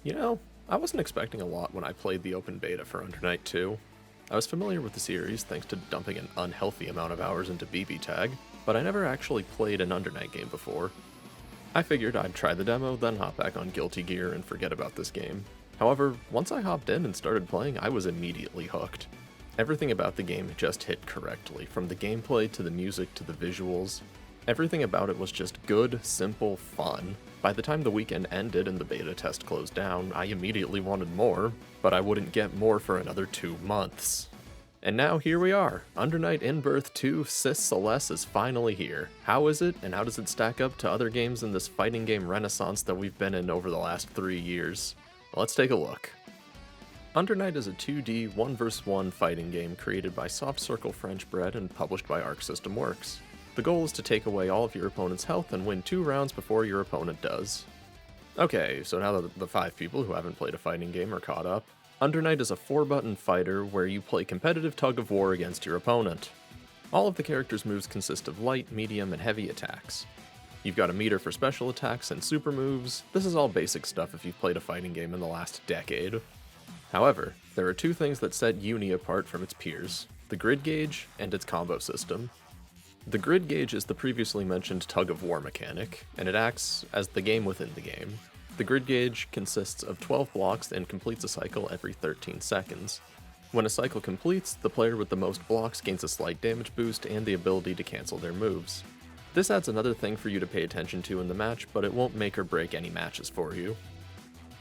You know, I wasn't expecting a lot when I played the open beta for Undernight 2. I was familiar with the series thanks to dumping an unhealthy amount of hours into BB Tag, but I never actually played an Undernight game before. I figured I'd try the demo, then hop back on Guilty Gear and forget about this game. However, once I hopped in and started playing, I was immediately hooked. Everything about the game just hit correctly, from the gameplay to the music to the visuals. Everything about it was just good, simple fun. By the time the weekend ended and the beta test closed down, I immediately wanted more, but I wouldn't get more for another 2 months. And now here we are, Undernight In-Birth 2 Celes is finally here. How is it, and how does it stack up to other games in this fighting game renaissance that we've been in over the last 3 years? Let's take a look. Undernight is a 2D 1 vs 1 fighting game created by Soft Circle French Bread and published by ArcSys Works. The goal is to take away all of your opponent's health and win 2 rounds before your opponent does. Okay, so now that the 5 people who haven't played a fighting game are caught up, Undernight is a 4-button fighter where you play competitive tug-of-war against your opponent. All of the characters' moves consist of light, medium, and heavy attacks. You've got a meter for special attacks and super moves. This is all basic stuff if you've played a fighting game in the last decade. However, there are 2 things that set Uni apart from its peers: the grid gauge and its combo system. The grid gauge is the previously mentioned tug-of-war mechanic, and it acts as the game within the game. The grid gauge consists of 12 blocks and completes a cycle every 13 seconds. When a cycle completes, the player with the most blocks gains a slight damage boost and the ability to cancel their moves. This adds another thing for you to pay attention to in the match, but it won't make or break any matches for you.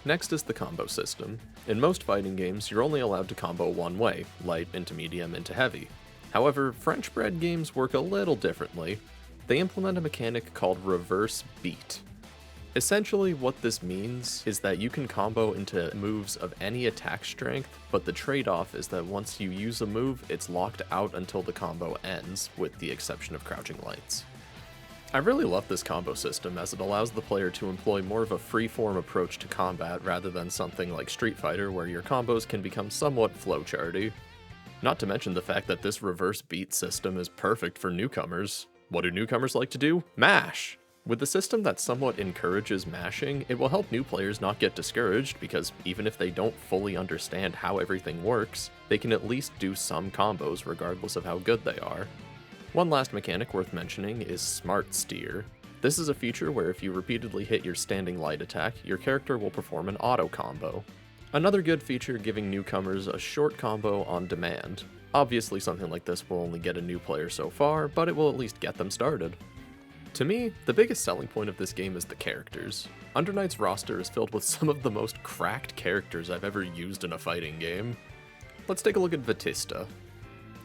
Next is the combo system. In most fighting games, you're only allowed to combo one way, light into medium into heavy. However, French Bread games work a little differently. They implement a mechanic called reverse beat. Essentially, what this means is that you can combo into moves of any attack strength, but the trade-off is that once you use a move, it's locked out until the combo ends, with the exception of crouching lights. I really love this combo system as it allows the player to employ more of a freeform approach to combat rather than something like Street Fighter where your combos can become somewhat flowcharty. Not to mention the fact that this reverse beat system is perfect for newcomers. What do newcomers like to do? Mash! With a system that somewhat encourages mashing, it will help new players not get discouraged because even if they don't fully understand how everything works, they can at least do some combos regardless of how good they are. One last mechanic worth mentioning is Smart Steer. This is a feature where if you repeatedly hit your standing light attack, your character will perform an auto combo. Another good feature giving newcomers a short combo on demand. Obviously something like this will only get a new player so far, but it will at least get them started. To me, the biggest selling point of this game is the characters. Undernight's roster is filled with some of the most cracked characters I've ever used in a fighting game. Let's take a look at Vatista.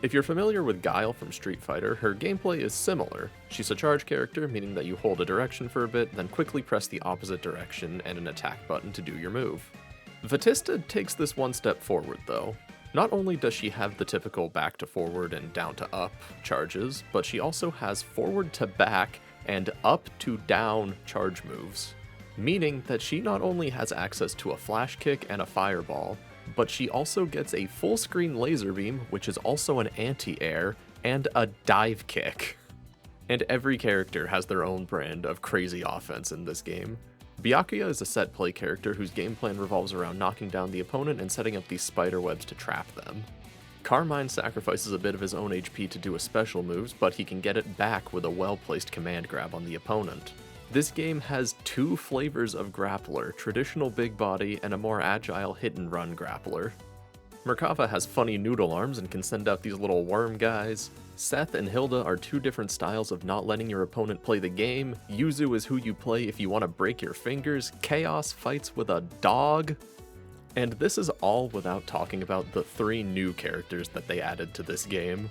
If you're familiar with Guile from Street Fighter, her gameplay is similar. She's a charge character, meaning that you hold a direction for a bit, then quickly press the opposite direction and an attack button to do your move. Vatista takes this one step forward though. Not only does she have the typical back to forward and down to up charges, but she also has forward to back and up to down charge moves. Meaning that she not only has access to a flash kick and a fireball, but she also gets a full screen laser beam, which is also an anti-air, and a dive kick. And every character has their own brand of crazy offense in this game. Byakuya is a set play character whose game plan revolves around knocking down the opponent and setting up these spider webs to trap them. Carmine sacrifices a bit of his own HP to do his special moves, but he can get it back with a well-placed command grab on the opponent. This game has 2 flavors of grappler, traditional big body and a more agile hit-and-run grappler. Merkava has funny noodle arms and can send out these little worm guys. Seth and Hilda are 2 different styles of not letting your opponent play the game. Yuzu is who you play if you want to break your fingers. Chaos fights with a dog. And this is all without talking about the 3 new characters that they added to this game.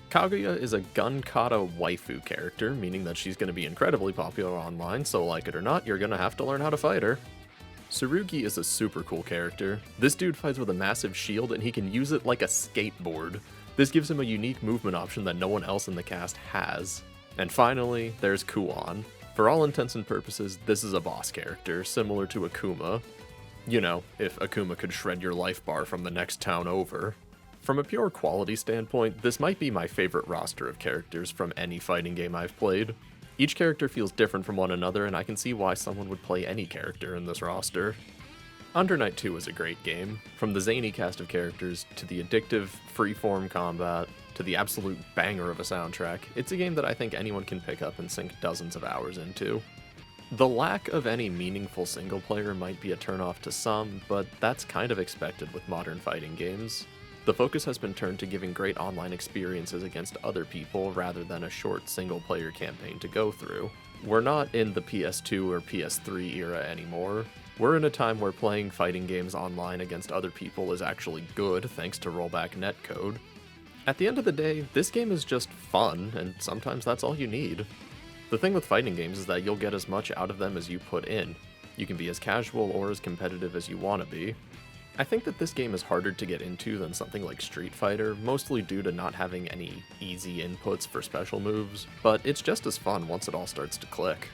Kaguya is a gun kata waifu character, meaning that she's going to be incredibly popular online, so like it or not, you're going to have to learn how to fight her. Tsurugi is a super cool character. This dude fights with a massive shield and he can use it like a skateboard. This gives him a unique movement option that no one else in the cast has. And finally, there's Kuon. For all intents and purposes, this is a boss character, similar to Akuma. You know, if Akuma could shred your life bar from the next town over. From a pure quality standpoint, this might be my favorite roster of characters from any fighting game I've played. Each character feels different from one another, and I can see why someone would play any character in this roster. Undernight 2 was a great game. From the zany cast of characters, to the addictive, freeform combat, to the absolute banger of a soundtrack, it's a game that I think anyone can pick up and sink dozens of hours into. The lack of any meaningful single player might be a turnoff to some, but that's kind of expected with modern fighting games. The focus has been turned to giving great online experiences against other people rather than a short single player campaign to go through. We're not in the PS2 or PS3 era anymore. We're in a time where playing fighting games online against other people is actually good thanks to rollback netcode. At the end of the day, this game is just fun, and sometimes that's all you need. The thing with fighting games is that you'll get as much out of them as you put in. You can be as casual or as competitive as you want to be. I think that this game is harder to get into than something like Street Fighter, mostly due to not having any easy inputs for special moves, but it's just as fun once it all starts to click.